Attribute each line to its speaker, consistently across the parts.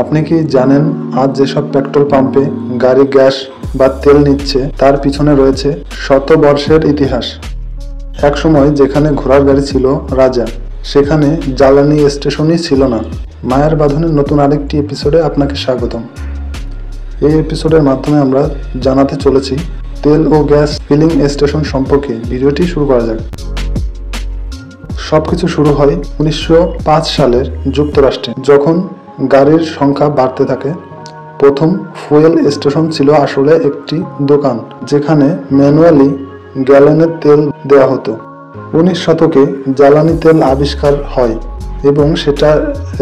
Speaker 1: আপনি কি জানেন আজ যেসব পেট্রোল পাম্পে গাড়ি গ্যাস বা তেল নিচ্ছে তার পিছনে রয়েছে শত বর্ষের ইতিহাস। একসময় যেখানে ঘোড়ার গাড়ি ছিল রাজা, সেখানে জ্বালানি স্টেশনই ছিল না। মায়ার বাঁধনের নতুন আরেকটি এপিসোডে আপনাকে স্বাগতম। এই এপিসোডের মাধ্যমে আমরা জানাতে চলেছি তেল ও গ্যাস ফিলিং স্টেশন সম্পর্কে। ভিডিওটি শুরু করা যাক। সবকিছু শুরু হয় 1905 সালের যুক্তরাষ্ট্রে, যখন গাড়ির সংখ্যা বাড়তে থাকে। প্রথম ফুয়েল স্টেশন ছিল আসলে একটি দোকান, যেখানে ম্যানুয়ালি গ্যালনের তেল দেওয়া হতো। 19 শতকে জ্বালানি তেল আবিষ্কার হয় এবং সেটা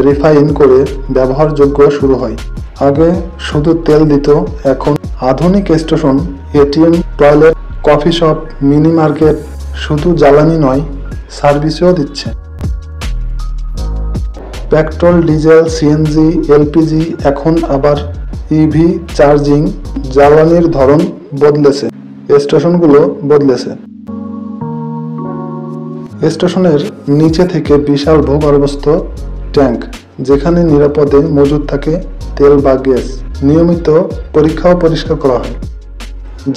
Speaker 1: রিফাইন করে ব্যবহারযোগ্য শুরু হয়। আগে শুধু তেল দিত, এখন আধুনিক station, ATM, toilet, coffee shop, mini market শুধু জ্বালানি নয়, সার্ভিসও দিচ্ছে। পেট্রোল, ডিজেল, সিএনজি, এলপিজি, এখন আবার ইভি চার্জিং। জ্বালানির ধরন বদলেছে, স্টেশনগুলো বদলেছে। স্টেশনের নিচে থেকে বিশাল ভূগর্ভস্থ ট্যাঙ্ক, যেখানে নিরাপদে মজুদ থাকে তেল বা গ্যাস। নিয়মিত পরীক্ষা ও পরিষ্কার করা হয়।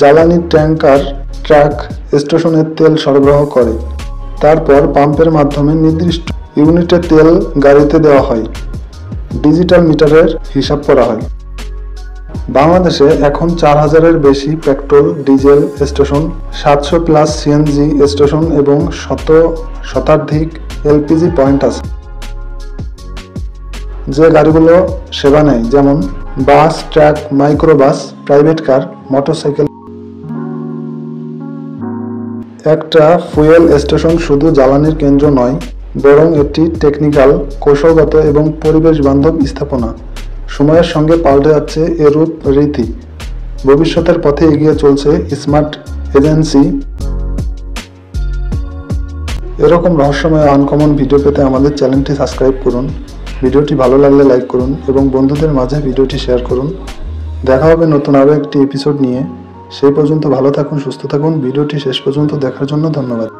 Speaker 1: জ্বালানি ট্যাঙ্কার ট্রাক স্টেশনের তেল সরবরাহ করে, তারপর পাম্পের মাধ্যমে নির্দিষ্ট ইউনিটে তেল গাড়িতে দেওয়া হয়। ডিজিটাল মিটারের হিসাব করা হয়। বাংলাদেশে এখন 4000-এর বেশি petrol diesel station, 700+ CNG station এবং শতাধিক এলপিজি পয়েন্ট আছে। যে গাড়িগুলো সেবা নেয়, যেমন bus, truck, microbus, private car, motorcycle. একটা ফুয়েল স্টেশন শুধু জ্বালানির কেন্দ্র নয়, বরং এটি টেকনিক্যাল, কৌশলগত এবং পরিবেশ বান্ধব স্থাপনা। সময়ের সঙ্গে পাল্টে যাচ্ছে এরূপ রীতি। ভবিষ্যতের পথে এগিয়ে চলছে স্মার্ট এজেন্সি। এরকম রহস্যময় আনকমন ভিডিও পেতে আমাদের চ্যানেলটি সাবস্ক্রাইব করুন। ভিডিওটি ভালো লাগলে লাইক করুন এবং বন্ধুদের মাঝে ভিডিওটি শেয়ার করুন। দেখা হবে নতুন আরও একটি এপিসোড নিয়ে। সেই পর্যন্ত ভালো থাকুন, সুস্থ থাকুন। ভিডিওটি শেষ পর্যন্ত দেখার জন্য ধন্যবাদ।